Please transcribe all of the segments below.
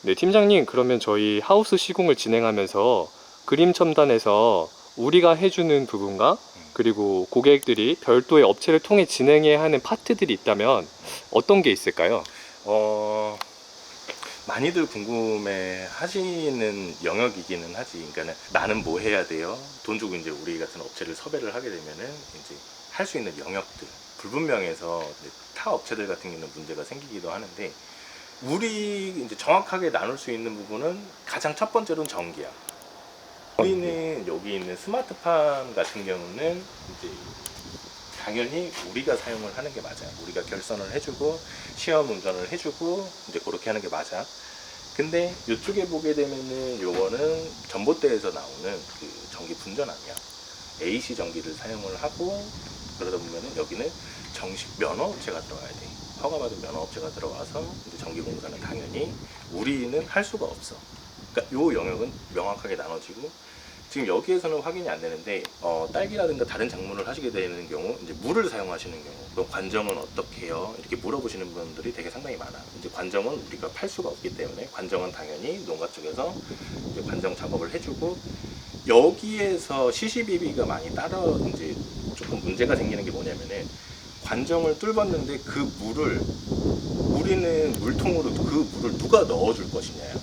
네, 팀장님, 그러면 저희 하우스 시공을 진행하면서 그림 첨단에서 우리가 해주는 부분과 그리고 고객들이 별도의 업체를 통해 진행해야 하는 파트들이 있다면 어떤 게 있을까요? 어, 많이들 궁금해 하시는 영역이기는 하지. 그러니까 나는 뭐 해야 돼요? 돈 주고 이제 우리 같은 업체를 섭외를 하게 되면은 이제 할 수 있는 영역들 불분명해서 타 업체들 같은 경우는 문제가 생기기도 하는데, 우리 이제 정확하게 나눌 수 있는 부분은 가장 첫 번째로는 전기야. 우리는 여기 있는 스마트팜 같은 경우는 이제 당연히 우리가 사용을 하는 게 맞아요. 우리가 결선을 해주고 시험 운전을 해주고 이제 그렇게 하는 게 맞아. 근데 이쪽에 보게 되면은 요거는 전봇대에서 나오는 그 전기 분전압이야. AC 전기를 사용을 하고, 그러다 보면은 여기는 정식 면허업체가 들어와야 돼. 허가받은 면허업체가 들어와서 이제 전기공사는 당연히 우리는 할 수가 없어. 그러니까 요 영역은 명확하게 나눠지고, 지금 여기에서는 확인이 안 되는데 딸기라든가 다른 작물을 하시게 되는 경우 이제 물을 사용하시는 경우, 그럼 관정은 어떻게 해요? 이렇게 물어보시는 분들이 되게 상당히 많아. 이제 관정은 우리가 팔 수가 없기 때문에 관정은 당연히 농가 쪽에서 이제 관정 작업을 해주고, 여기에서 CCBB가 많이 따라 이제 조금 문제가 생기는 게 뭐냐면은, 관정을 뚫었는데 그 물을 우리는 물통으로 그 물을 누가 넣어줄 것이냐요.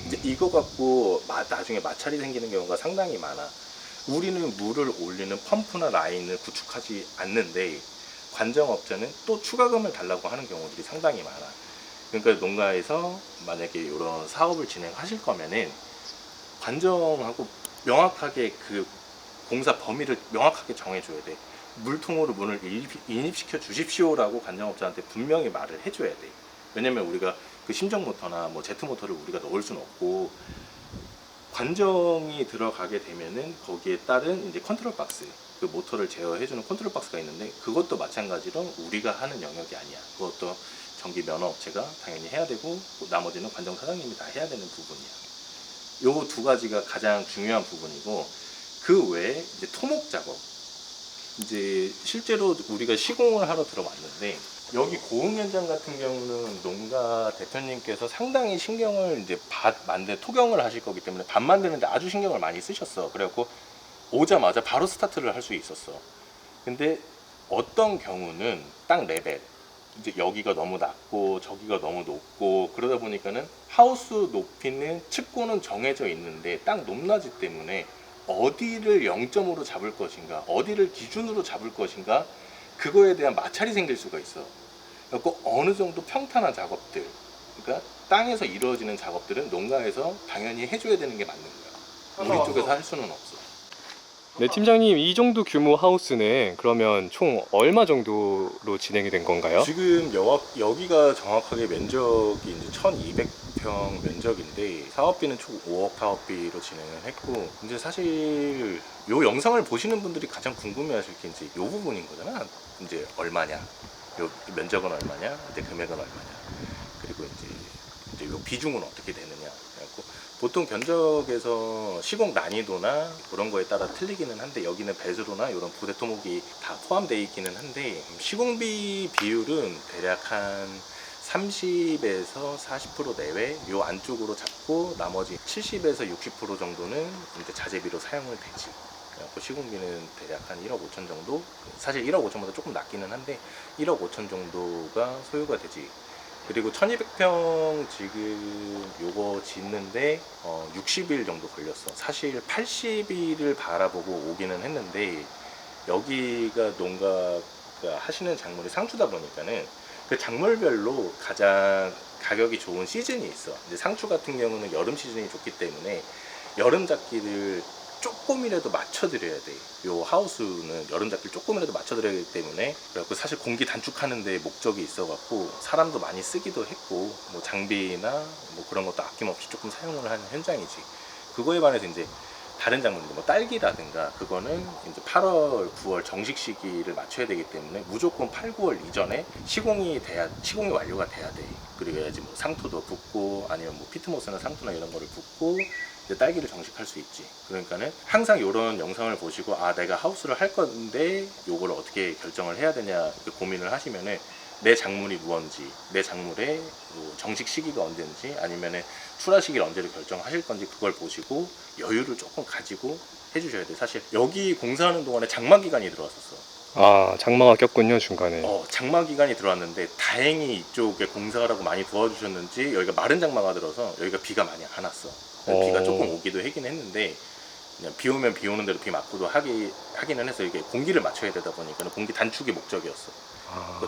이제 이거 갖고 나중에 마찰이 생기는 경우가 상당히 많아. 우리는 물을 올리는 펌프나 라인을 구축하지 않는데 관정업자는 또 추가금을 달라고 하는 경우들이 상당히 많아. 그러니까 농가에서 만약에 이런 사업을 진행하실 거면은 관정하고 명확하게 그 공사 범위를 명확하게 정해줘야 돼. 물통으로 문을 인입시켜 주십시오라고 관정업자한테 분명히 말을 해줘야 돼. 왜냐면 우리가 그 심정 모터나 뭐 제트 모터를 우리가 넣을 수는 없고, 관정이 들어가게 되면은 거기에 따른 이제 컨트롤 박스, 그 모터를 제어해주는 컨트롤 박스가 있는데, 그것도 마찬가지로 우리가 하는 영역이 아니야. 그것도 전기 면허 업체가 당연히 해야 되고, 나머지는 관정 사장님이 다 해야 되는 부분이야. 요 두 가지가 가장 중요한 부분이고, 그 외에 이제 토목 작업, 이제 실제로 우리가 시공을 하러 들어왔는데, 여기 고흥 현장 같은 경우는 농가 대표님께서 상당히 신경을 이제 밭 만들 토경을 하실 거기 때문에 밭 만드는데 아주 신경을 많이 쓰셨어. 그래갖고 오자마자 바로 스타트를 할 수 있었어. 근데 어떤 경우는 딱 레벨, 이제 여기가 너무 낮고 저기가 너무 높고 그러다 보니까는 하우스 높이는 측고는 정해져 있는데 딱 높낮이 때문에 어디를 0점으로 잡을 것인가, 어디를 기준으로 잡을 것인가, 그거에 대한 마찰이 생길 수가 있어. 그래서 어느 정도 평탄한 작업들, 그러니까 땅에서 이루어지는 작업들은 농가에서 당연히 해줘야 되는 게 맞는 거야. 우리 쪽에서 할 수는 없어. 네, 팀장님, 이 정도 규모 하우스는 그러면 총 얼마 정도로 진행이 된 건가요? 지금 여기가 정확하게 면적이 이제 1200평 면적인데, 사업비는 총 5억 사업비로 진행을 했고, 이제 사실 요 영상을 보시는 분들이 가장 궁금해 하실 게 이제 요 부분인 거잖아. 이제 얼마냐, 요 면적은 얼마냐, 이제 금액은 얼마냐, 그리고 이제 요 비중은 어떻게 되느냐. 그래갖고 보통 견적에서 시공 난이도나 그런 거에 따라 틀리기는 한데, 여기는 배수로나 이런 부대 토목이 다 포함되어 있기는 한데, 시공비 비율은 대략 한 30에서 40% 내외 요 안쪽으로 잡고, 나머지 70에서 60% 정도는 이제 자재비로 사용을 되지. 그래갖고 시공비는 대략 한 1억 5천 정도, 사실 1억 5천보다 조금 낮기는 한데 1억 5천 정도가 소요가 되지. 그리고 1200평 지금 요거 짓는데 60일 정도 걸렸어. 사실 80일을 바라보고 오기는 했는데, 여기가 농가가 하시는 작물이 상추다 보니까는 그 작물별로 가장 가격이 좋은 시즌이 있어. 이제 상추 같은 경우는 여름 시즌이 좋기 때문에 여름 작기를 조금이라도 맞춰드려야 돼. 요 하우스는 여름 작기를 조금이라도 맞춰드려야 되기 때문에, 그래갖고 사실 공기 단축하는데 목적이 있어갖고 사람도 많이 쓰기도 했고, 뭐 장비나 뭐 그런 것도 아낌없이 조금 사용을 하는 현장이지. 그거에 반해서 이제 다른 작물인데 뭐 딸기라든가 그거는 이제 8월, 9월 정식 시기를 맞춰야 되기 때문에 무조건 8, 9월 이전에 시공이 완료가 돼야 돼. 그래야지 뭐 상토도 붓고 아니면 뭐 피트모스나 상토나 이런 거를 붓고 이제 딸기를 정식할 수 있지. 그러니까는 항상 이런 영상을 보시고, 아 내가 하우스를 할 건데 요거를 어떻게 결정을 해야 되냐 이렇게 고민을 하시면은, 내 작물이 무언지, 내 작물의 뭐 정식 시기가 언제인지 아니면은 출하 시기를 언제로 결정하실 건지 그걸 보시고 여유를 조금 가지고 해주셔야 돼. 사실 여기 공사하는 동안에 장마 기간이 들어왔었어. 아, 장마가 꼈군요, 중간에. 장마 기간이 들어왔는데 다행히 이쪽에 공사하라고 많이 도와주셨는지 여기가 마른 장마가 들어서 여기가 비가 많이 안 왔어. 비가 조금 오기도 하긴 했는데 그냥 비 오면 비 오는 대로 비 맞고도 하기는 해서 이게 공기를 맞춰야 되다 보니까 공기 단축이 목적이었어.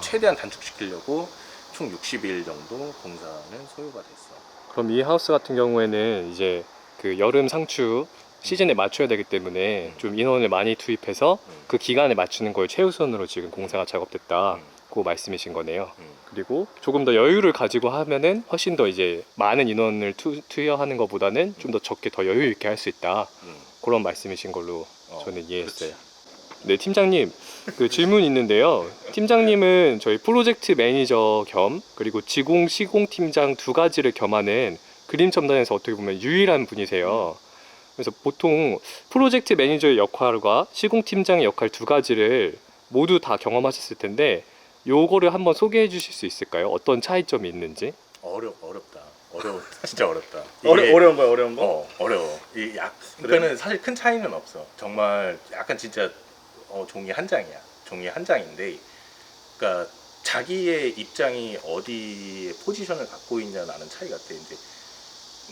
최대한 단축시키려고 총 60일 정도 공사는 소요가 됐어. 그럼 이 하우스 같은 경우에는 이제 그 여름 상추 시즌에 맞춰야 되기 때문에 좀 인원을 많이 투입해서 그 기간에 맞추는 걸 최우선으로 지금 공사가 작업됐다. 그 말씀이신 거네요. 그리고 조금 더 여유를 가지고 하면은 훨씬 더 이제 많은 인원을 투여하는 것보다는 좀 더 적게 더 여유 있게 할 수 있다. 그런 말씀이신 걸로 저는 이해했어요. 네, 팀장님, 그 질문 있는데요. 팀장님은 저희 프로젝트 매니저 겸 그리고 지공 시공 팀장 두 가지를 겸하는 그림 첨단에서 어떻게 보면 유일한 분이세요. 그래서 보통 프로젝트 매니저의 역할과 시공 팀장의 역할 두 가지를 모두 다 경험하셨을 텐데 요거를 한번 소개해 주실 수 있을까요? 어떤 차이점이 있는지? 어렵다. 어려워. 진짜 어렵다. 어려운 거야, 어려운 거? 어려워. 그러니까는 사실 큰 차이는 없어. 정말 약간 진짜 종이 한 장이야. 종이 한 장인데, 그러니까 자기의 입장이 어디에 포지션을 갖고 있냐라는 차이 같아. 이제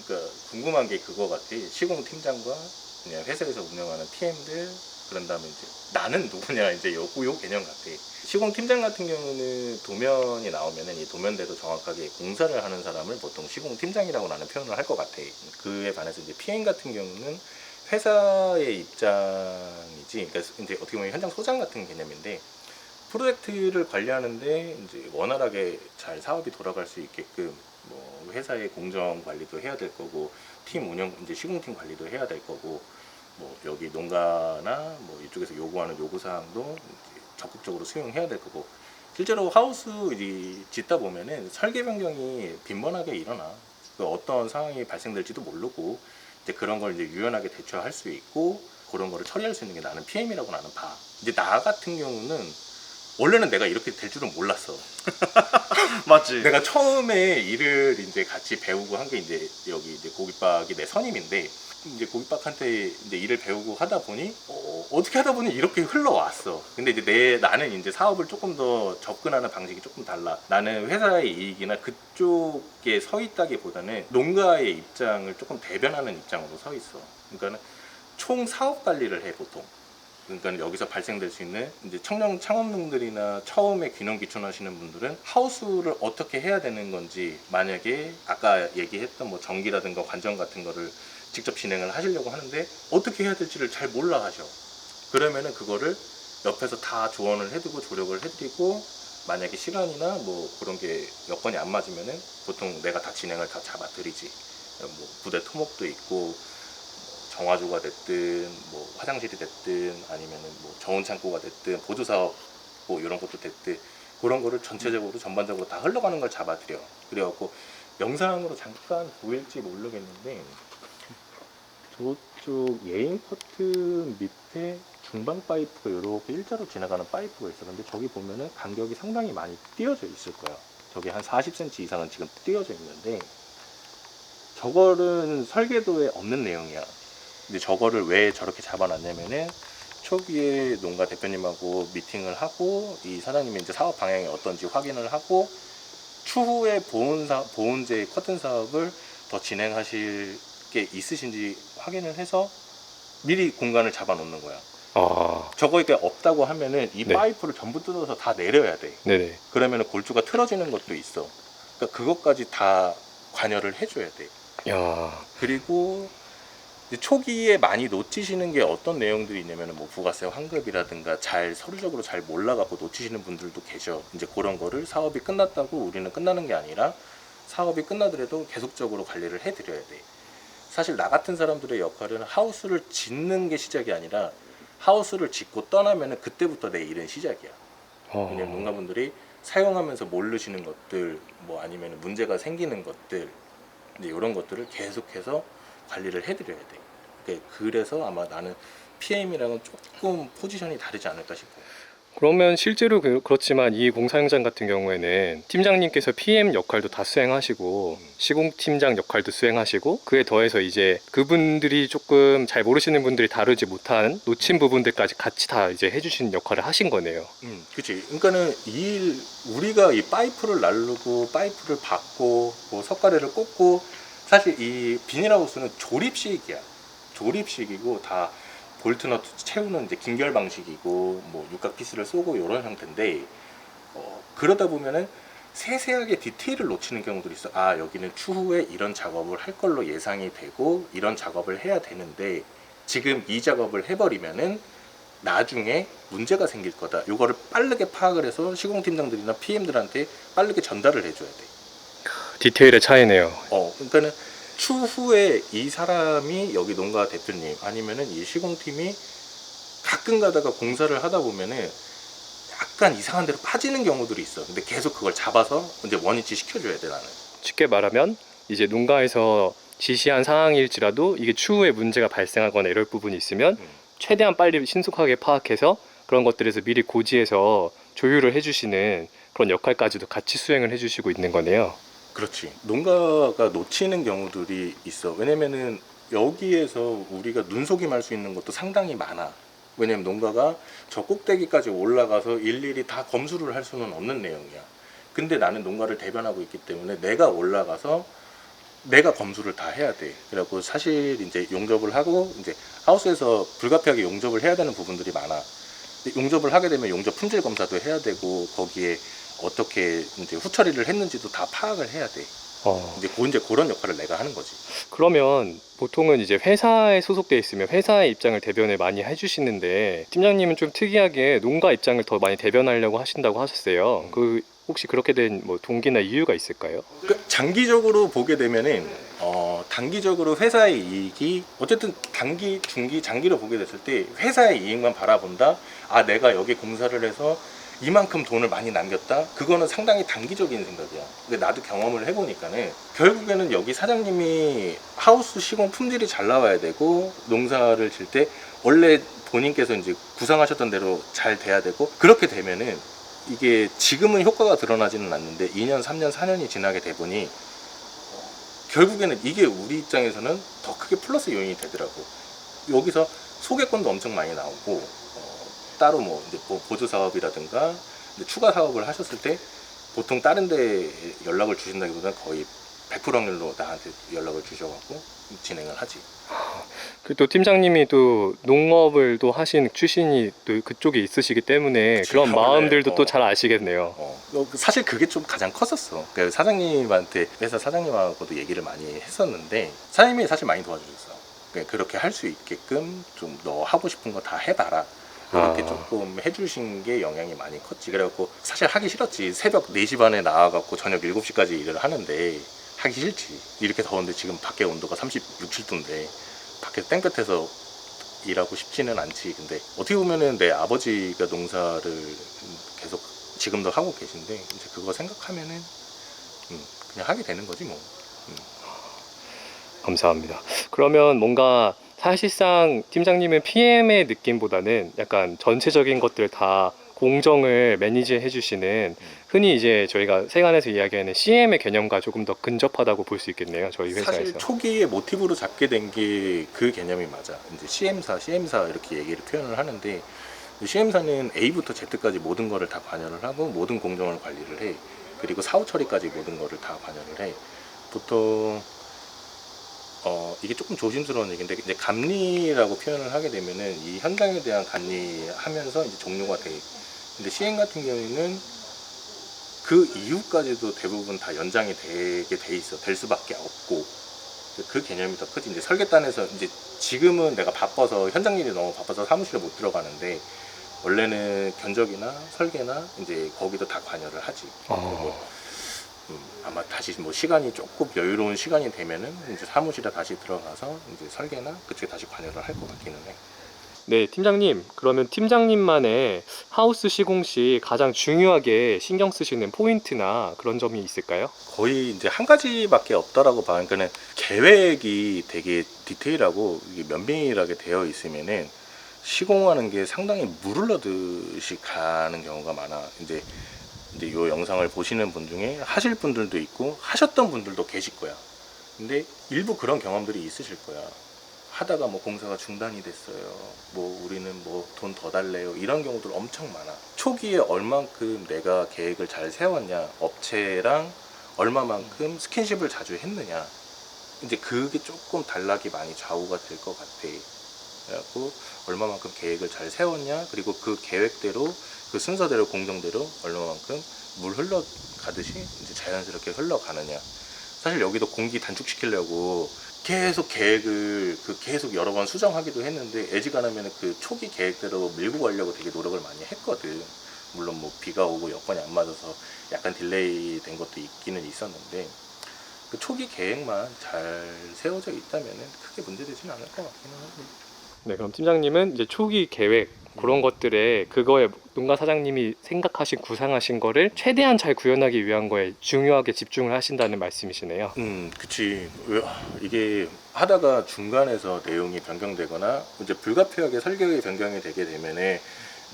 그러니까 궁금한 게 그거 같아. 시공 팀장과 그냥 회사에서 운영하는 PM들, 그런 다음에 이제 나는 누구냐 이제 요 개념 같아. 시공 팀장 같은 경우는 도면이 나오면은 이 도면대로 정확하게 공사를 하는 사람을 보통 시공 팀장이라고 나는 표현을 할 것 같아. 그에 반해서 이제 PM 같은 경우는 회사의 입장이지. 그러니까 이제 어떻게 보면 현장 소장 같은 개념인데 프로젝트를 관리하는데 이제 원활하게 잘 사업이 돌아갈 수 있게끔 뭐 회사의 공정 관리도 해야 될 거고 팀 운영 이제 시공팀 관리도 해야 될 거고 뭐 여기 농가나 뭐 이쪽에서 요구하는 요구 사항도 적극적으로 수용해야 될 거고 실제로 하우스 이제 짓다 보면은 설계 변경이 빈번하게 일어나. 그 어떤 상황이 발생될지도 모르고 이제 그런 걸 이제 유연하게 대처할 수 있고 그런 거를 처리할 수 있는 게 나는 PM이라고 나는 봐. 이제 나 같은 경우는 원래는 내가 이렇게 될 줄은 몰랐어. 맞지? 내가 처음에 일을 이제 같이 배우고 한 게 이제 여기 이제 고깃박이 내 선임인데 이제 고깃박한테 이제 일을 배우고 하다 보니 어떻게 하다 보니 이렇게 흘러왔어. 근데 이제 나는 이제 사업을 조금 더 접근하는 방식이 조금 달라. 나는 회사의 이익이나 그쪽에 서 있다기보다는 농가의 입장을 조금 대변하는 입장으로 서 있어. 그러니까는 총 사업 관리를 해 보통. 그러니까 여기서 발생될 수 있는 이제 청년 창업농들이나 처음에 귀농 귀촌하시는 분들은 하우스를 어떻게 해야 되는 건지 만약에 아까 얘기했던 뭐 전기라든가 관정 같은 거를 직접 진행을 하시려고 하는데 어떻게 해야 될지를 잘 몰라 하셔. 그러면은 그거를 옆에서 다 조언을 해두고 조력을 해드리고 만약에 시간이나 뭐 그런 게 여건이 안 맞으면은 보통 내가 다 진행을 다 잡아드리지. 뭐 부대 토목도 있고 정화조가 됐든 뭐 화장실이 됐든 아니면은 뭐 저온 창고가 됐든 보조 사업 뭐 이런 것도 됐든 그런 거를 전체적으로 전반적으로 다 흘러가는 걸 잡아드려. 그래갖고 영상으로 잠깐 보일지 모르겠는데 저쪽 예인 커튼 밑에 중방 파이프가 이렇게 일자로 지나가는 파이프가 있어. 근데 저기 보면은 간격이 상당히 많이 띄어져 있을 거야. 저기 한 40cm 이상은 지금 띄어져 있는데 저거는 설계도에 없는 내용이야. 근데 저거를 왜 저렇게 잡아놨냐면은 초기에 농가 대표님하고 미팅을 하고 이 사장님이 이제 사업 방향이 어떤지 확인을 하고 추후에 보온재 커튼 사업을 더 진행하실 게 있으신지 확인을 해서 미리 공간을 잡아놓는 거야. 저거에 없다고 하면은 이 네. 파이프를 전부 뜯어서 다 내려야 돼. 네네. 그러면은 골조가 틀어지는 것도 있어. 그러니까 그것까지 다 관여를 해줘야 돼. 야, 그리고 이제 초기에 많이 놓치시는 게 어떤 내용들이 있냐면은 뭐 부가세 환급이라든가 잘 서류적으로 잘 몰라갖고 놓치시는 분들도 계셔. 이제 그런 거를 사업이 끝났다고 우리는 끝나는 게 아니라 사업이 끝나더라도 계속적으로 관리를 해드려야 돼. 사실 나 같은 사람들의 역할은 하우스를 짓는 게 시작이 아니라 하우스를 짓고 떠나면은 그때부터 내 일은 시작이야. 왜냐면 농가분들이 사용하면서 모르시는 것들, 뭐 아니면 문제가 생기는 것들, 이제 이런 것들을 계속해서 관리를 해드려야 돼. 그래서 아마 나는 PM이랑은 조금 포지션이 다르지 않을까 싶어요. 그러면 실제로 그렇지만 이 공사 현장 같은 경우에는 팀장님께서 PM 역할도 다 수행하시고 시공팀장 역할도 수행하시고 그에 더해서 이제 그분들이 조금 잘 모르시는 분들이 다루지 못한 놓친 부분들까지 같이 다 이제 해주신 역할을 하신 거네요. 그치. 그러니까는 우리가 이 파이프를 날르고 파이프를 받고 뭐 석가래를 꽂고 사실 이 비닐하우스는 조립식이야. 조립식이고 다 볼트너트 채우는 이제 긴결 방식이고 뭐 육각 피스를 쏘고 이런 형태인데 그러다 보면은 세세하게 디테일을 놓치는 경우들이 있어. 아, 여기는 추후에 이런 작업을 할 걸로 예상이 되고 이런 작업을 해야 되는데 지금 이 작업을 해버리면은 나중에 문제가 생길 거다. 이거를 빠르게 파악을 해서 시공팀장들이나 PM들한테 빠르게 전달을 해줘야 돼. 디테일의 차이네요. 그러니까는 추후에 이 사람이 여기 농가 대표님 아니면은 이 시공팀이 가끔 가다가 공사를 하다 보면은 약간 이상한 데로 빠지는 경우들이 있어. 근데 계속 그걸 잡아서 이제 원위치 시켜줘야 돼, 나는. 쉽게 말하면 이제 농가에서 지시한 상황일지라도 이게 추후에 문제가 발생하거나 이럴 부분이 있으면 최대한 빨리 신속하게 파악해서 그런 것들에서 미리 고지해서 조율을 해주시는 그런 역할까지도 같이 수행을 해주시고 있는 거네요. 그렇지. 농가가 놓치는 경우들이 있어. 왜냐면은 여기에서 우리가 눈속임할 수 있는 것도 상당히 많아. 왜냐면 농가가 저 꼭대기까지 올라가서 일일이 다 검수를 할 수는 없는 내용이야. 근데 나는 농가를 대변하고 있기 때문에 내가 올라가서 내가 검수를 다 해야 돼. 그래갖고 사실 이제 용접을 하고 이제 하우스에서 불가피하게 용접을 해야 되는 부분들이 많아. 근데 용접을 하게 되면 용접 품질 검사도 해야 되고 거기에 어떻게 이제 후처리를 했는지도 다 파악을 해야 돼. 이제 그런 역할을 내가 하는 거지. 그러면 보통은 이제 회사에 소속돼 있으면 회사의 입장을 대변을 많이 해주시는데 팀장님은 좀 특이하게 농가 입장을 더 많이 대변하려고 하신다고 하셨어요. 그 혹시 그렇게 된 뭐 동기나 이유가 있을까요? 그러니까 장기적으로 보게 되면은 단기적으로 회사의 이익이 어쨌든 단기, 중기, 장기로 보게 됐을 때 회사의 이익만 바라본다. 아, 내가 여기 공사를 해서 이만큼 돈을 많이 남겼다. 그거는 상당히 단기적인 생각이야. 근데 나도 경험을 해보니까는 결국에는 여기 사장님이 하우스 시공 품질이 잘 나와야 되고 농사를 질 때 원래 본인께서 이제 구상하셨던 대로 잘 돼야 되고 그렇게 되면은 이게 지금은 효과가 드러나지는 않는데 2년, 3년, 4년이 지나게 돼 보니 결국에는 이게 우리 입장에서는 더 크게 플러스 요인이 되더라고. 여기서 소개권도 엄청 많이 나오고 따로 뭐 이제 보조 사업이라든가 추가 사업을 하셨을 때 보통 다른 데 연락을 주신다기보다는 거의 100% 확률로 나한테 연락을 주셔갖고 진행을 하지. 그 또 팀장님이 또 농업을 또 하신 출신이 또 그쪽에 있으시기 때문에 그치, 그런 원래, 마음들도 또 잘 아시겠네요. 사실 그게 좀 가장 컸었어. 그러니까 사장님한테 회사 사장님하고도 얘기를 많이 했었는데 사장님이 사실 많이 도와주셨어. 그러니까 그렇게 할 수 있게끔 좀 너 하고 싶은 거 다 해봐라. 이렇게 조금 해주신 게 영향이 많이 컸지. 그래갖고 사실 하기 싫었지. 새벽 4시 반에 나와갖고 저녁 7시까지 일을 하는데 하기 싫지. 이렇게 더운데 지금 밖에 온도가 36, 7도인데 밖에 땡볕에서 일하고 싶지는 않지. 근데 어떻게 보면은 내 아버지가 농사를 계속 지금도 하고 계신데 이제 그거 생각하면은 그냥 하게 되는 거지 뭐. 감사합니다. 그러면 뭔가 사실상 팀장님은 PM의 느낌보다는 약간 전체적인 것들 다 공정을 매니지 해주시는 흔히 이제 저희가 세간에서 이야기하는 CM의 개념과 조금 더 근접하다고 볼 수 있겠네요. 저희 회사에서. 사실 초기에 모티브로 잡게 된 게 그 개념이 맞아. 이제 CM사 이렇게 얘기를 표현을 하는데 CM사는 A부터 Z까지 모든 거를 다 관여를 하고 모든 공정을 관리를 해. 그리고 사후 처리까지 모든 거를 다 관여를 해. 보통 이게 조금 조심스러운 얘기인데 이제 감리라고 표현을 하게 되면은 이 현장에 대한 감리하면서 이제 종료가 돼. 근데 CM 같은 경우에는 그 이후까지도 대부분 다 연장이 되게 돼 있어. 될 수밖에 없고. 그 개념이 더 크지. 이제 설계단에서 이제 지금은 내가 바빠서 현장 일이 너무 바빠서 사무실에 못 들어가는데 원래는 견적이나 설계나 이제 거기도 다 관여를 하지. 아마 다시 뭐 시간이 조금 여유로운 시간이 되면은 이제 사무실에 다시 들어가서 이제 설계나 그쪽에 다시 관여를 할 것 같기는 해. 네, 팀장님. 그러면 팀장님만의 하우스 시공 시 가장 중요하게 신경 쓰시는 포인트나 그런 점이 있을까요? 거의 이제 한 가지밖에 없다라고 봐. 그러니까는 계획이 되게 디테일하고 이게 면밀하게 되어 있으면은 시공하는 게 상당히 물을 넣듯이 가는 경우가 많아. 이제 이 영상을 보시는 분 중에 하실 분들도 있고 하셨던 분들도 계실 거야. 근데 일부 그런 경험들이 있으실 거야. 하다가 뭐 공사가 중단이 됐어요. 뭐 우리는 뭐 돈 더 달래요. 이런 경우들 엄청 많아. 초기에 얼만큼 내가 계획을 잘 세웠냐, 업체랑 얼마만큼 스킨십을 자주 했느냐. 이제 그게 조금 단락이 많이 좌우가 될 것 같아. 그래갖고 얼마만큼 계획을 잘 세웠냐, 그리고 그 계획대로 그 순서대로 공정대로 얼마만큼 물 흘러가듯이 이제 자연스럽게 흘러가느냐. 사실 여기도 공기 단축시키려고 계속 계획을 계속 여러 번 수정하기도 했는데 애지간하면 그 초기 계획대로 밀고 가려고 되게 노력을 많이 했거든. 물론 뭐 비가 오고 여건이 안 맞아서 약간 딜레이 된 것도 있기는 있었는데 그 초기 계획만 잘 세워져 있다면 크게 문제되지는 않을 것 같기는 합니다. 네, 그럼 팀장님은 이제 초기 계획 그런 것들에 그거에 농가 사장님이 생각하신 구상하신 거를 최대한 잘 구현하기 위한 거에 중요하게 집중을 하신다는 말씀이시네요. 그치. 이게 하다가 중간에서 내용이 변경되거나 이제 불가피하게 설계의 변경이 되게 되면은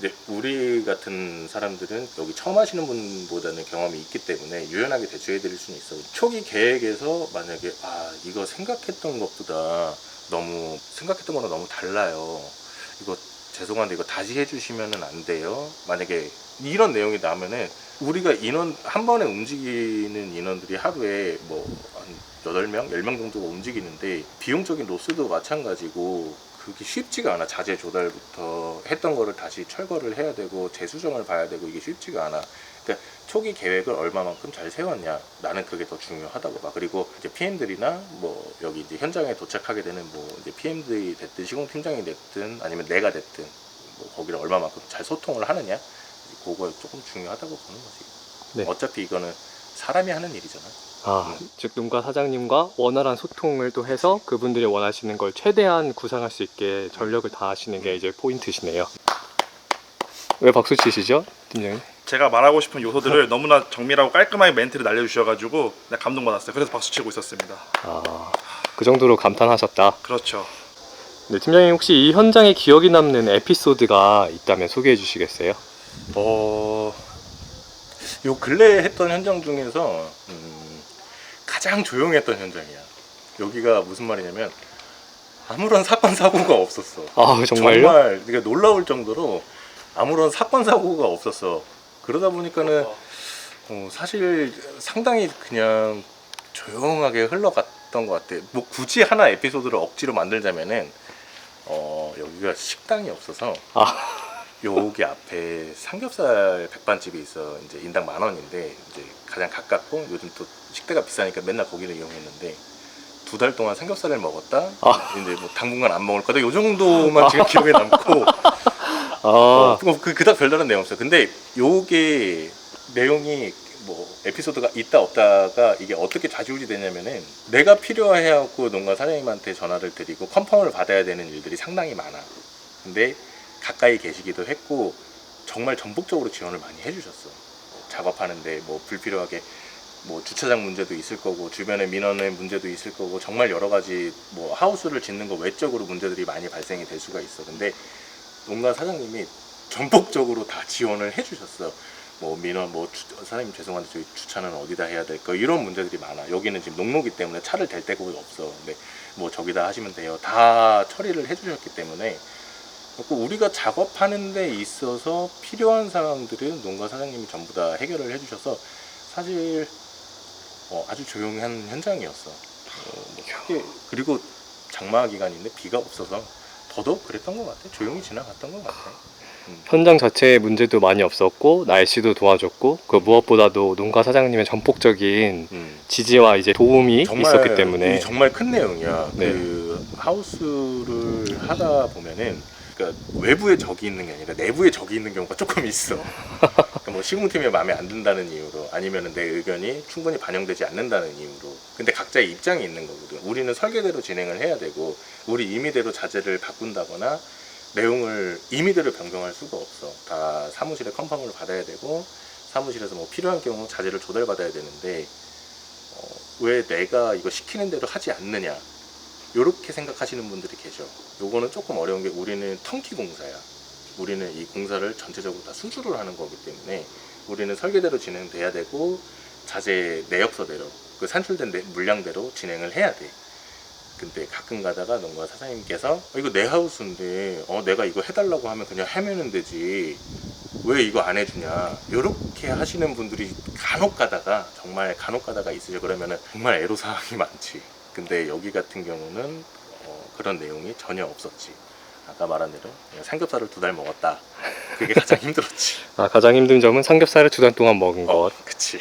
이제 우리 같은 사람들은 여기 처음 하시는 분보다는 경험이 있기 때문에 유연하게 대처해 드릴 수는 있어. 초기 계획에서 만약에 이거 생각했던 것보다 생각했던 거랑 너무 달라요. 이거 죄송한데 이거 다시 해주시면은 안 돼요. 만약에 이런 내용이 나면은 우리가 인원 한 번에 움직이는 인원들이 하루에 뭐 한 8명, 10명 정도가 움직이는데 비용적인 로스도 마찬가지고 그게 쉽지가 않아. 자재 조달부터 했던 거를 다시 철거를 해야 되고 재수정을 봐야 되고 이게 쉽지가 않아. 그러니까 초기 계획을 얼마만큼 잘 세웠냐, 나는 그게 더 중요하다고 봐. 그리고 이제 PM들이나 뭐 여기 이제 현장에 도착하게 되는 뭐 이제 PM들이 됐든 시공팀장이 됐든 아니면 내가 됐든 뭐 거기를 얼마만큼 잘 소통을 하느냐, 그거 조금 중요하다고 보는 거지. 네. 어차피 이거는 사람이 하는 일이잖아. 즉 농가 사장님과 원활한 소통을 또 해서 그분들이 원하시는 걸 최대한 구상할 수 있게 전력을 다하시는 게 이제 포인트시네요. 왜 박수 치시죠, 팀장님? 제가 말하고 싶은 요소들을 너무나 정밀하고 깔끔하게 멘트를 날려주셔가지고 내가 감동받았어요. 그래서 박수치고 있었습니다. 그 정도로 감탄하셨다. 그렇죠. 네, 팀장님 혹시 이 현장에 기억이 남는 에피소드가 있다면 소개해 주시겠어요? 요 근래에 했던 현장 중에서 가장 조용했던 현장이야. 여기가 무슨 말이냐면 아무런 사건 사고가 없었어. 정말요? 정말 그러니까 놀라울 정도로 아무런 사건 사고가 없었어. 그러다 보니까는 사실 상당히 그냥 조용하게 흘러갔던 것 같아. 뭐 굳이 하나 에피소드를 억지로 만들자면은 여기가 식당이 없어서 여기 앞에 삼겹살 백반집이 있어. 이제 인당 10,000원인데 이제 가장 가깝고 요즘 또 식대가 비싸니까 맨날 거기를 이용했는데 2달 동안 삼겹살을 먹었다. 이제 뭐 당분간 안 먹을 거다. 요 정도만 지금 기억에 남고. 그닥 별다른 내용 없어요. 근데 요게 내용이 뭐 에피소드가 있다 없다가 이게 어떻게 좌지우지 되냐면은 내가 필요해하고 농가 사장님한테 전화를 드리고 컨펌을 받아야 되는 일들이 상당히 많아. 근데 가까이 계시기도 했고 정말 전폭적으로 지원을 많이 해주셨어. 작업하는데 뭐 불필요하게 뭐 주차장 문제도 있을 거고 주변에 민원의 문제도 있을 거고 정말 여러 가지 뭐 하우스를 짓는 거 외적으로 문제들이 많이 발생이 될 수가 있어. 근데 농가 사장님이 전폭적으로 다 지원을 해주셨어. 뭐 민원 뭐 사장님 죄송한데 저희 주차는 어디다 해야 될까 이런 문제들이 많아. 여기는 지금 농로기 때문에 차를 댈 데가 없어. 근데 뭐 저기다 하시면 돼요. 다 처리를 해주셨기 때문에 우리가 작업하는 데 있어서 필요한 사항들은 농가 사장님이 전부 다 해결을 해주셔서 사실 아주 조용한 현장이었어. 그리고 장마 기간인데 비가 없어서 더더욱 그랬던 것 같아. 조용히 지나갔던 것 같아. 현장 자체에 문제도 많이 없었고 날씨도 도와줬고 그 무엇보다도 농가 사장님의 전폭적인 지지와 이제 도움이 있었기 때문에 이게 정말 큰 내용이야. 네. 그 하우스를 하다 보면은 그러니까 외부에 적이 있는 게 아니라 내부에 적이 있는 경우가 조금 있어. 그러니까 뭐 시공팀이 마음에 안 든다는 이유로 아니면은 내 의견이 충분히 반영되지 않는다는 이유로. 근데 각자의 입장이 있는 거거든. 우리는 설계대로 진행을 해야 되고 우리 임의대로 자재를 바꾼다거나 내용을 임의대로 변경할 수가 없어. 다 사무실에 컨펌을 받아야 되고 사무실에서 뭐 필요한 경우 자재를 조달받아야 되는데 왜 내가 이거 시키는 대로 하지 않느냐. 요렇게 생각하시는 분들이 계셔. 요거는 조금 어려운 게 우리는 턴키 공사야. 우리는 이 공사를 전체적으로 다 수주를 하는 거기 때문에 우리는 설계대로 진행돼야 되고 자재 내역서대로 그 산출된 물량대로 진행을 해야 돼. 근데 가끔 가다가 농가 사장님께서 이거 내 하우스인데 내가 이거 해달라고 하면 그냥 해면은 되지 왜 이거 안 해주냐 요렇게 하시는 분들이 간혹 가다가 정말 간혹 가다가 있으려 그러면은 정말 애로사항이 많지. 근데 여기 같은 경우는 그런 내용이 전혀 없었지. 아까 말한 대로 그냥 삼겹살을 2달 먹었다. 그게 가장 힘들었지. 아, 가장 힘든 점은 삼겹살을 2달 동안 먹은 것. 그치.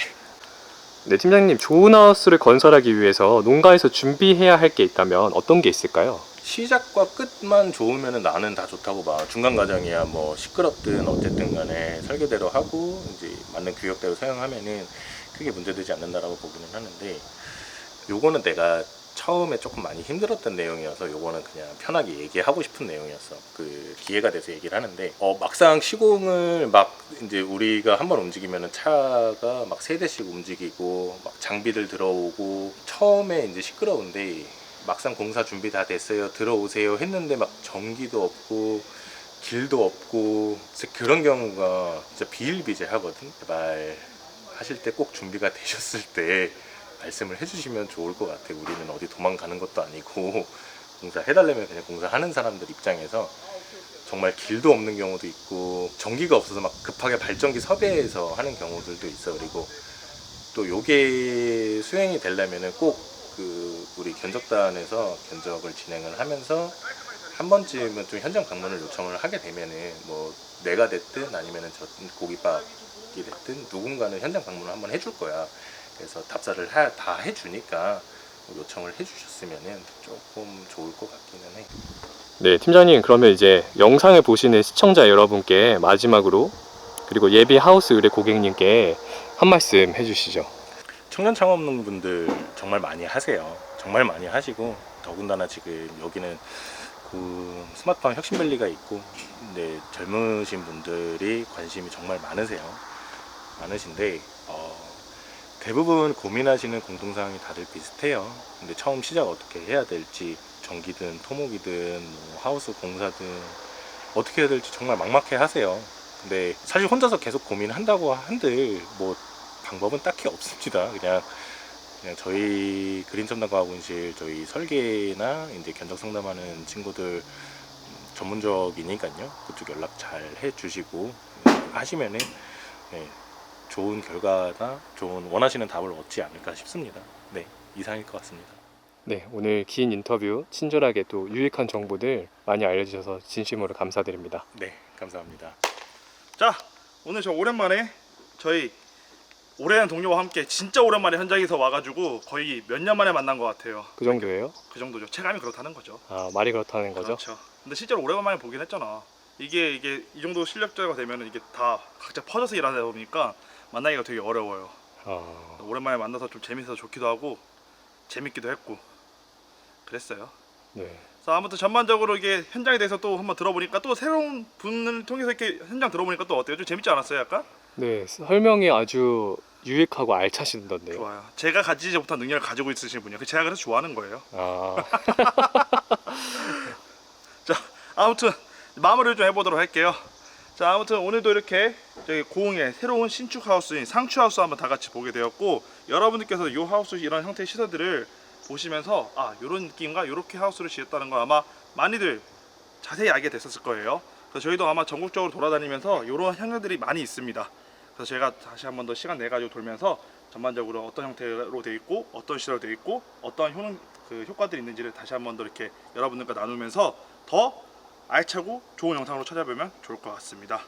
네, 팀장님, 좋은 하우스를 건설하기 위해서 농가에서 준비해야 할 게 있다면 어떤 게 있을까요? 시작과 끝만 좋으면 나는 다 좋다고 봐. 중간 과정이야 뭐 시끄럽든 어쨌든 간에 설계대로 하고 이제 맞는 규격대로 사용하면은 크게 문제되지 않는다라고 보기는 하는데 요거는 내가 처음에 조금 많이 힘들었던 내용이어서 요거는 그냥 편하게 얘기하고 싶은 내용이었어. 그 기회가 돼서 얘기를 하는데 막상 시공을 막 이제 우리가 한번 움직이면은 차가 막 3대씩 움직이고 막 장비들 들어오고 처음에 이제 시끄러운데 막상 공사 준비 다 됐어요 들어오세요 했는데 막 전기도 없고 길도 없고 진짜 그런 경우가 진짜 비일비재하거든. 제발 하실 때 꼭 준비가 되셨을 때 말씀을 해주시면 좋을 것 같아. 우리는 어디 도망가는 것도 아니고 공사 해달라면 그냥 공사하는 사람들 입장에서 정말 길도 없는 경우도 있고 전기가 없어서 막 급하게 발전기 섭외해서 하는 경우들도 있어. 그리고 또 요게 수행이 되려면은 꼭 그 우리 견적단에서 견적을 진행을 하면서 한 번쯤은 좀 현장 방문을 요청을 하게 되면은 뭐 내가 됐든 아니면은 저 고깃밥이 됐든 누군가는 현장 방문을 한번 해줄 거야. 그래서 답사를 다 해주니까 요청을 해주셨으면은 조금 좋을 것 같기는 해. 네, 팀장님, 그러면 이제 영상을 보시는 시청자 여러분께 마지막으로 그리고 예비 하우스 의뢰 고객님께 한 말씀 해주시죠. 청년 창업농분들 정말 많이 하세요. 정말 많이 하시고 더군다나 지금 여기는 그 스마트팜 혁신밸리가 있고 근데 젊으신 분들이 관심이 정말 많으신데 대부분 고민하시는 공통사항이 다들 비슷해요. 근데 처음 시작 어떻게 해야 될지 전기든 토목이든 뭐 하우스 공사든 어떻게 해야 될지 정말 막막해 하세요. 근데 사실 혼자서 계속 고민한다고 한들 뭐 방법은 딱히 없습니다. 그냥 저희 그린 첨단 과학원실 저희 설계나 이제 견적 상담하는 친구들 전문적이니까요. 그쪽 연락 잘 해주시고 하시면은 좋은 결과나 좋은 원하시는 답을 얻지 않을까 싶습니다. 네, 이상일 것 같습니다. 네, 오늘 긴 인터뷰 친절하게 또 유익한 정보들 많이 알려주셔서 진심으로 감사드립니다. 네, 감사합니다. 자, 오늘 저 오랜만에 저희 오래된 동료와 함께 진짜 오랜만에 현장에서 와가지고 거의 몇 년 만에 만난 것 같아요. 그 정도예요? 그 정도죠. 체감이 그렇다는 거죠. 아, 말이 그렇다는 거죠? 그렇죠. 근데 실제로 오래간만에 보긴 했잖아. 이게 이 정도 실력자가 되면 이게 다 각자 퍼져서 일하다 보니까 만나기가 되게 어려워요. 오랜만에 만나서 좀 재밌어서 좋기도 하고 재밌기도 했고 그랬어요. 네. 그래서 아무튼 전반적으로 이게 현장에 대해서 또 한번 들어보니까 또 새로운 분을 통해서 이렇게 현장 들어보니까 또 어때요? 좀 재밌지 않았어요, 약간? 네, 설명이 아주 유익하고 알차시던데요. 좋아요. 제가 가지지 못한 능력을 가지고 있으신 분이요. 제가 그래서 좋아하는 거예요. 아, 자, 아무튼 마무리를 좀 해보도록 할게요. 자, 아무튼 오늘도 이렇게 저기 고흥의 새로운 신축 하우스인 상추 하우스 한번 다 같이 보게 되었고, 여러분들께서 이 하우스 이런 형태의 시설들을 보시면서 이런 느낌과 이렇게 하우스를 지었다는 거 아마 많이들 자세히 알게 됐었을 거예요. 그래서 저희도 아마 전국적으로 돌아다니면서 이런 형태들이 많이 있습니다. 그래서 제가 다시 한 번 더 시간 내 가지고 돌면서 전반적으로 어떤 형태로 되어 있고 어떤 시설로 되어 있고 어떤 효과들이 있는지를 다시 한 번 더 이렇게 여러분들과 나누면서 더 알차고 좋은 영상으로 찾아뵈면 좋을 것 같습니다.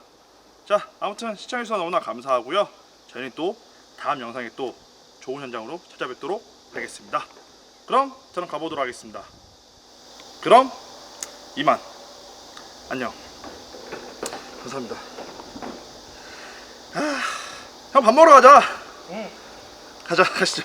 자, 아무튼 시청해주셔서 너무나 감사하고요. 저희는 또 다음 영상에 또 좋은 현장으로 찾아뵙도록 하겠습니다. 그럼 저는 가보도록 하겠습니다. 그럼 이만. 안녕. 감사합니다. 형 밥 먹으러 가자. 가자, 가시죠.